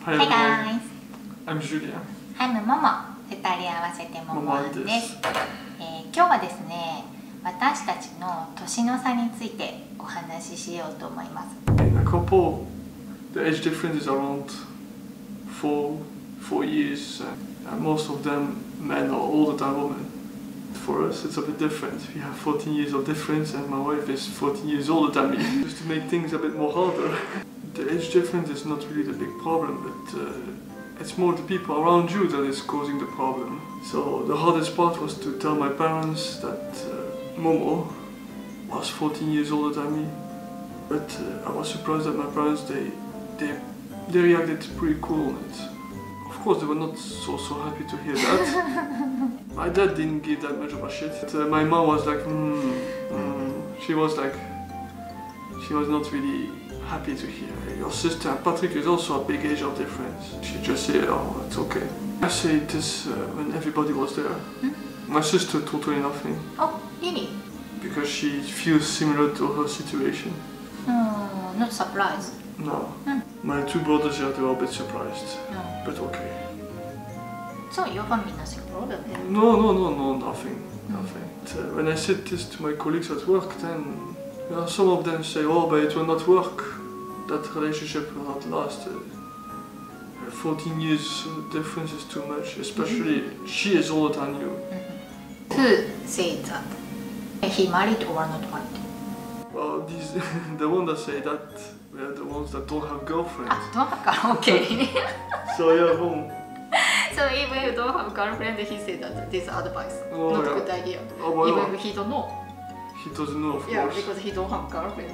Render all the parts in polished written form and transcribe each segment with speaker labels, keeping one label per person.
Speaker 1: Hi
Speaker 2: Hi
Speaker 1: everyone,
Speaker 2: guys!
Speaker 1: I'm Julia.
Speaker 2: I'm Momo。2人合わせてモモです。今日はですね、私たちの年の差についてお話ししようと思います。
Speaker 1: In a couple, the age difference is around 4 years, and most of them men are older than women. For us, it's a bit different. We have 14 years of difference, and my wife is 14 years older than me. Just to make things a bit more harder. The age difference is not really the big problem, but it's more the people around you that is causing the problem. So the hardest part was to tell my parents that Momo was 14 years older than me. But I was surprised that my parents, they reacted pretty cool on it. Of course, they were not so happy to hear that. My dad didn't give that much of a shit. My mom was like, she was not really happy to hear. Your sister Patrick is also a big age of difference. She just said, oh, it's okay. I said this when everybody was there. My sister totally nothing.
Speaker 2: Oh, really?
Speaker 1: Because she feels similar to her situation.
Speaker 2: Not surprised.
Speaker 1: No. My two brothers here, they were a bit surprised. But okay.
Speaker 2: So your family nothing problem then?
Speaker 1: No, nothing. When I said this to my colleagues at work, then some of them say, oh, but it will not work. That relationship will not last. 14 years difference is too much, especially she is older than you.
Speaker 2: Who said that? He married or not married?
Speaker 1: Well, the ones that say that were the ones that don't have girlfriends.
Speaker 2: Don't have okay.
Speaker 1: So yeah, boom.
Speaker 2: So even if you don't have girlfriend, he said that this advice
Speaker 1: Oh,
Speaker 2: not
Speaker 1: yeah.
Speaker 2: a good idea.
Speaker 1: Oh,
Speaker 2: Even if he don't know.
Speaker 1: He doesn't know, of
Speaker 2: Yeah,
Speaker 1: course.
Speaker 2: because he don't have girlfriend.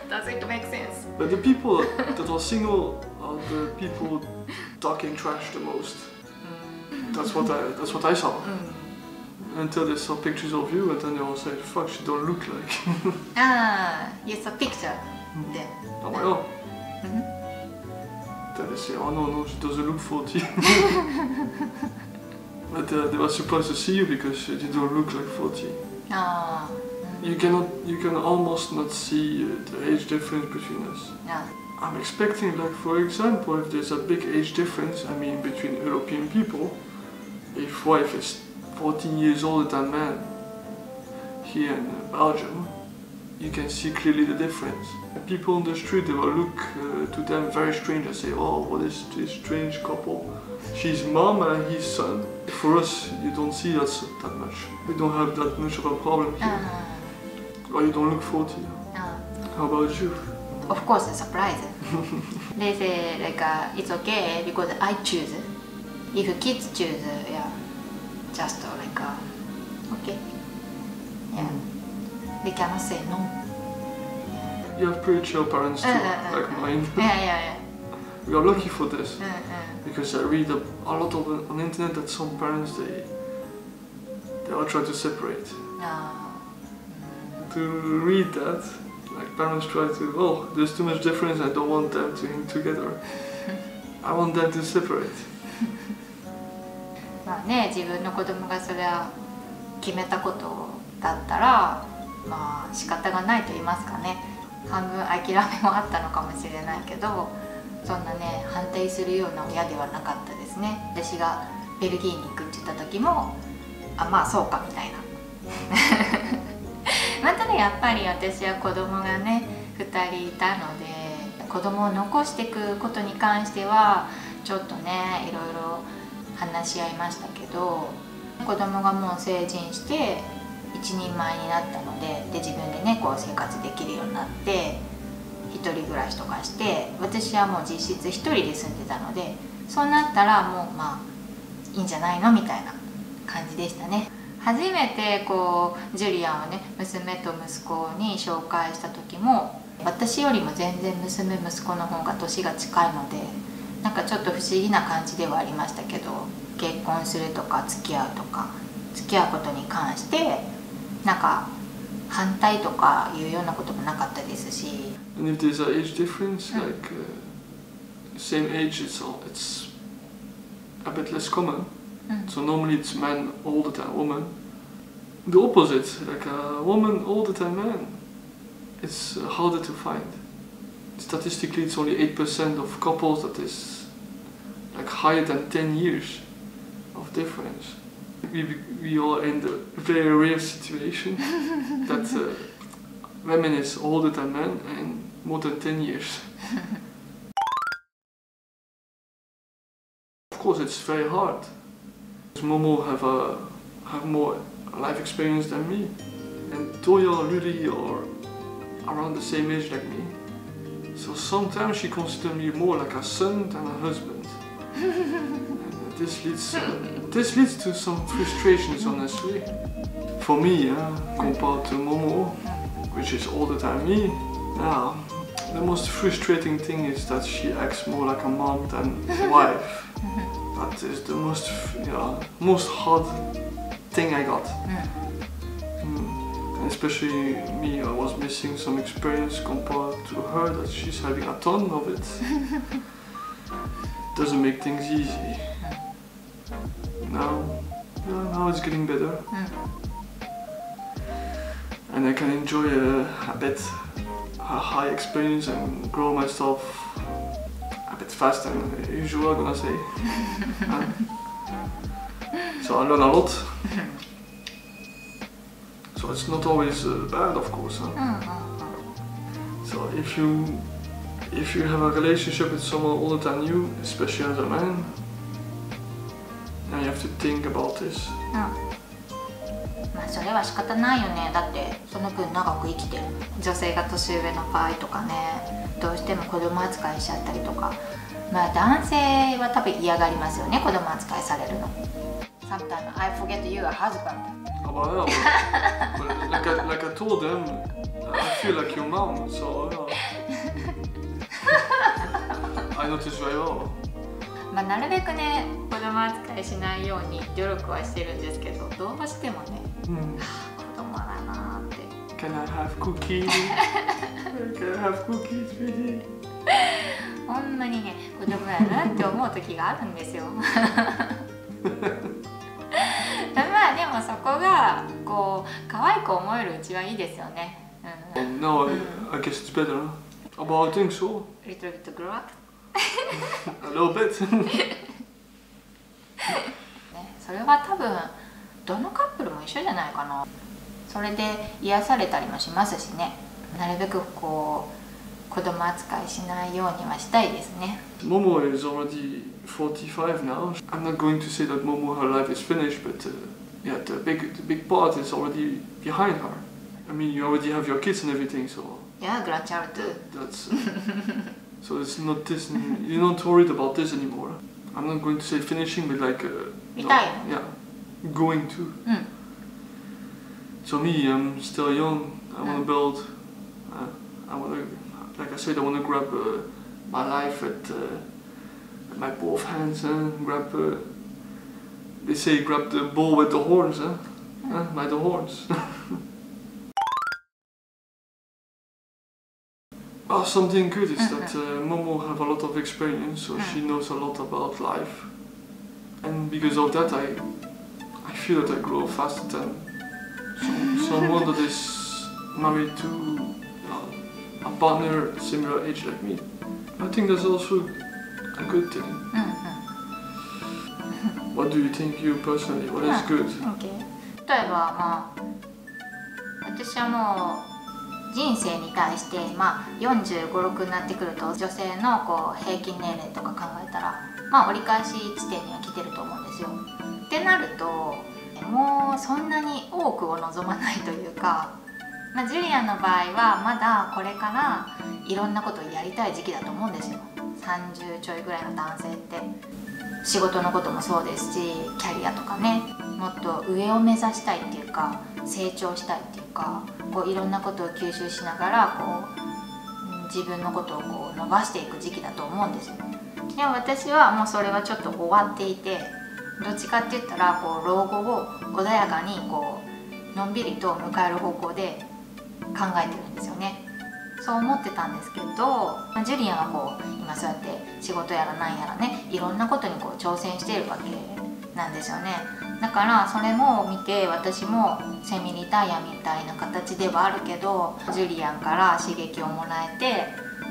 Speaker 2: Does it make sense?
Speaker 1: But the people that are single are the people talking trash the most. That's what I saw. Until they saw pictures of you, and then they all said, "Fuck, she don't look like."
Speaker 2: You saw picture then.
Speaker 1: Oh my god. Then they say, "Oh no, she doesn't look 40." But they were surprised to see you because you don't look like 40. You can almost not see the age difference between us. I'm expecting, like for example, if there's a big age difference, I mean between European people, if wife is 14 years older than man here in Belgium, you can see clearly the difference. People on the street, they will look to them very strange and say, oh, what is this strange couple? She's mom and he's son. For us, you don't see that much. We don't have that much of a problem here. Or you don't look 40. How about you?
Speaker 2: Of course, it's surprise. They say like it's okay because I choose. If kids choose, just like okay. Yeah, they cannot say no.
Speaker 1: You have pretty chill parents too, like mine.
Speaker 2: Yeah.
Speaker 1: We are lucky for this. Because I read a lot on the internet that some parents they all try to separate. To read that, like parents try to, oh, there's too much difference, I don't want them to hang together. I want them to separate.
Speaker 2: まあね、自分の子供がそれは決めたことだったら、まあ仕方がないと言いますかね。半分諦めもあったのかもしれないけど、そんなね反対するような親ではなかったですね。私がベルギーに行くって言った時も、まあそうかみたいな。またね、やっぱり私は子供がね2人いたので、子供を残していくことに関してはちょっとねいろいろ話し合いましたけど、子供がもう成人して一人前になったので、自分でねこう生活できるようになって一人暮らしとかして、私はもう実質一人で住んでたので、そうなったらもうまあいいんじゃないのみたいな感じでしたね。初めてこうジュリアンをね娘と息子に紹介した時も、私よりも全然娘息子の方が年が近いので、なんかちょっと不思議な感じではありましたけど、結婚するとか付き合うとか付き合うことに関してなんか反対とかいうようなこともなかったですし。
Speaker 1: And if there's an age difference, like same age, it's a bit less common. So normally it's man older than woman. The opposite, like a woman older than man, it's harder to find. statistically it's only 8% of couples that is like higher than 10 years of difference. We are in the very rare situation that women is older than men and more than 10 years. Of course it's very hard. Momo have more life experience than me, and Toya really are around the same age like me. So sometimes she considers me more like a son than a husband. And this leads to some frustrations, honestly. For me, compared to Momo, which is older than me, the most frustrating thing is that she acts more like a mom than a wife. That is the most hard thing I got. And especially me, I was missing some experience compared to her, that she's having a ton of it. Doesn't make things easy. Now it's getting better. And I can enjoy a bit a high experience and grow myself a bit faster than usual, I'm gonna say. So I learn a lot. So it's not always bad, of course. So if you have a relationship with someone older than you, especially as a man, now you have to think about this.
Speaker 2: まあそれは仕方ないよね。だってその分長く生きてる。女性が年上の場合とかね、どうしても子供扱いしちゃったりとか、まあ男性は多分嫌がりますよね、子供扱いされるの。Sometimes I forget you are husband.
Speaker 1: Well, like I told them, I feel like your mom, so I noticed very well.
Speaker 2: まあなるべくね、子供扱いしないように努力はしてるんですけど、どうしてもね、子供だなーって。
Speaker 1: Can I have cookies? Can I have cookies, really?
Speaker 2: ほんまにね、子供やなって思う時があるんですよ。まあでもそこがこう可愛く思えるうちはいいですよね。
Speaker 1: No, I guess it's better. But I think so.
Speaker 2: A little bit grow up.
Speaker 1: A little bit.
Speaker 2: それは多分どのカップルも一緒じゃないかな。それで癒されたりもしますしね。なるべくこう子供扱いしないようにはしたいですね。
Speaker 1: Momo is already 45 now. I'm not going to say that Momo, her life is finished, but yeah, the big part is already behind her. I mean, you already have your kids and everything, so.
Speaker 2: Yeah, grandchild too.
Speaker 1: That's so it's not this. You're not worried about this anymore. I'm not going to say finishing, but like
Speaker 2: retire.
Speaker 1: Yeah, going to. So me, I'm still young. I want to build. I want to, like I said, I want to grab my life at my both hands and grab. They say grab the bull with the horns, by the horns. Something good is that Momo have a lot of experience, so she knows a lot about life, and because of that, I feel that I grow faster than someone that is married to a partner similar age like me. I think that's also a good thing. What do you think, you personally? What is good?
Speaker 2: Okay. 例えばまあ私はもう人生に対して45、6になってくると女性のこう平均年齢とか考えたら折り返し地点には来てると思うんですよ。ってなるともうそんなに多くを望まないというか、ジュリアンの場合はまだこれからいろんなことをやりたい時期だと思うんですよ。30ちょいぐらいの男性って仕事のこともそうですし、キャリアとかね、もっと上を目指したいっていうか成長したいっていうか、こういろんなことを吸収しながらこう自分のことをこう伸ばしていく時期だと思うんですよ。でも私はもうそれはちょっと終わっていて、どっちかって言ったらこう老後を穏やかにこうのんびりと迎える方向で考えてるんですよね。そう思ってたんですけど、ジュリアンはこう今そうやって仕事やらなんやらね、いろんなことにこう挑戦しているわけなんですよね。だからそれも見て私もセミリタイアみたいな形ではあるけど、ジュリアンから刺激をもらえて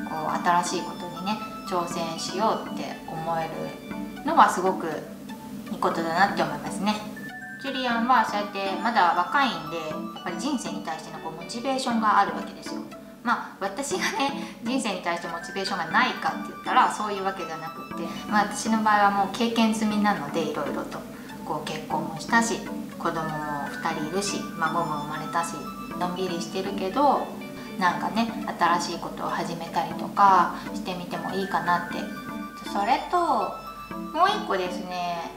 Speaker 2: ここう新しいことにね挑戦しようって思えるのはすごくいいことだなって思いますね。ジュリアンはそうやってまだ若いんで、やっぱり人生に対してのこうモチベーションがあるわけですよ。まあ私がね人生に対してモチベーションがないかって言ったらそういうわけじゃなくって、まあ、私の場合はもう経験済みなので、いろいろとこう結婚もしたし子供も2人いるし孫も生まれたしのんびりしてるけど、なんかね新しいことを始めたりとかしてみてもいいかなって。それともう一個ですね、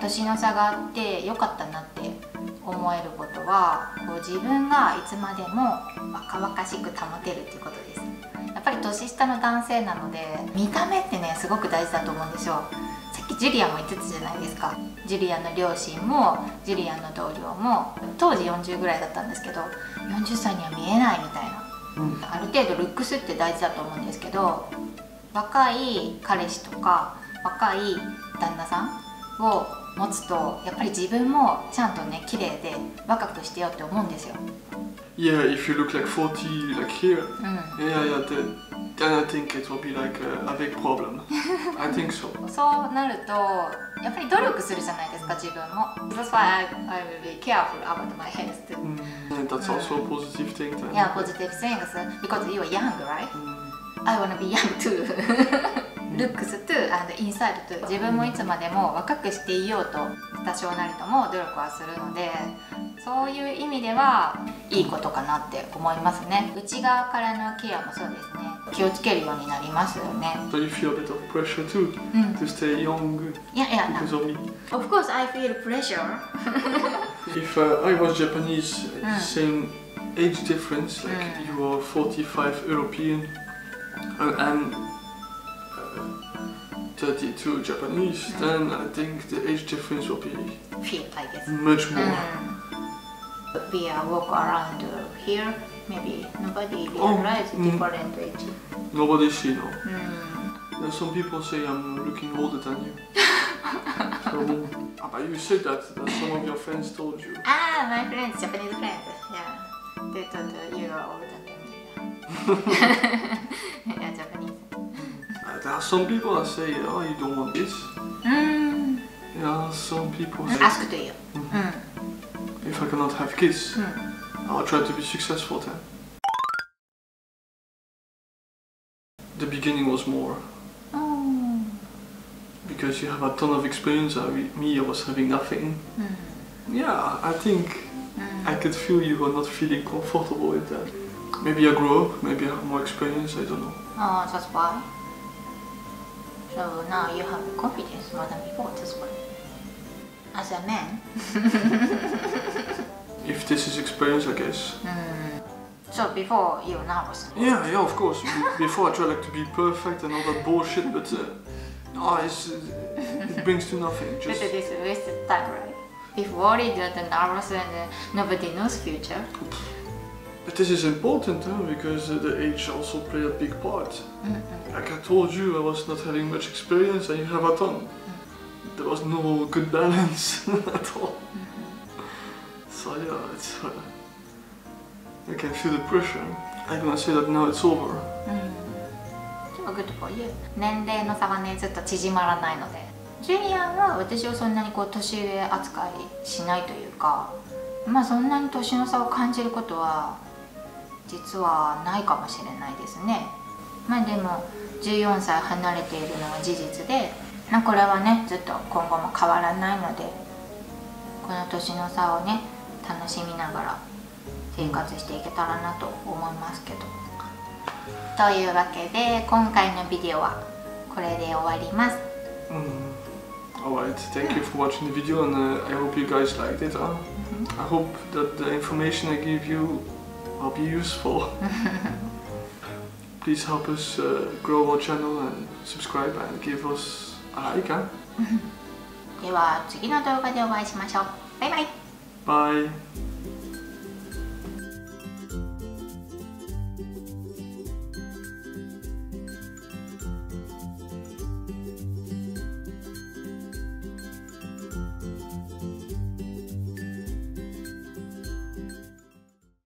Speaker 2: 年の差があって良かったなって思えることは、こう自分がいつまでも若々しく保てるっていうことです。やっぱり年下の男性なので見た目ってねすごく大事だと思うんですよ。さっきジュリアンも言ってたじゃないですか。ジュリアンの両親もジュリアンの同僚も当時40ぐらいだったんですけど、40歳には見えないみたいな、ある程度ルックスって大事だと思うんですけど、若い彼氏とか若い旦那さんを持つとやっぱり自分もちゃんとね綺麗で若くしてよって思うんですよ。
Speaker 1: Yeah, if you look like 40, like here, then I think it will be like a big problem. I think so.
Speaker 2: そうなるとやっぱり努力するじゃないですか、自分も。That's why I will be careful about my health too.
Speaker 1: And that's also a positive thing. Then.
Speaker 2: Yeah, positive things because you are young, right? I wanna be young too. Looks too and inside too. 自分もいつまでも若くしていようと多少なりとも努力はするので、そういう意味ではいいことかなって思いますね。内側からのケアもそうですね。気をつけるようになりますよね。
Speaker 1: So you feel a bit of pressure too to stay young because of me.
Speaker 2: Of course, I feel pressure.
Speaker 1: If I was Japanese, same age difference, like you are 45 European and I'm 32 Japanese, then I think the age difference will be
Speaker 2: Feel, I guess.
Speaker 1: much more.
Speaker 2: We walk around here. Maybe nobody realizes different age.
Speaker 1: Nobody see no. There's some people say I'm looking older than you. So, but you said that some of your friends told you.
Speaker 2: Ah, my friends, Japanese friends. Yeah, they told you are older than me. Yeah, Japanese.
Speaker 1: There are some people that say, oh, you don't want this. Yeah, some people say,
Speaker 2: Ask to you.
Speaker 1: if I cannot have kids, I'll try to be successful then. The beginning was more. Because you have a ton of experience, me, I was having nothing. Yeah, I think I could feel you were not feeling comfortable with that. Maybe I grew up, maybe I have more experience, I don't know.
Speaker 2: Oh, that's why. So now you have confidence more than before, that's why. As a man.
Speaker 1: If this is experience, I guess.
Speaker 2: So before you were nervous?
Speaker 1: Yeah, of course. Before I try like to be perfect and all that bullshit, but no, it brings to nothing. Just
Speaker 2: This is wasted time, right? If worried and nervous and nobody knows future.
Speaker 1: But this is important, because the age also played a big part. Like I told you, I was not having much experience and you have a ton. There was no good balance at all. So yeah, it's I can feel the pressure. I'm gonna say that now it's over.
Speaker 2: Good for you. 年齢の差がねずっと縮まらないので、ジュリアンは私をそんなにこう年上扱いしないというか、まあそんなに年の差を感じることは実はないかもしれないですね。まあでも14歳離れているのは事実で、まあこれはねずっと今後も変わらないので、この年の差をね楽しみながら生活していけたらなと思いますけど。というわけで今回のビデオはこれで終わります。
Speaker 1: Alright, thank you for watching the video and I hope you guys liked it. I hope that the information I give you will be useful. Please help us grow our channel and subscribe and give us a like.
Speaker 2: では次の動画でお会いしましょう。バイバイ。
Speaker 1: Bye.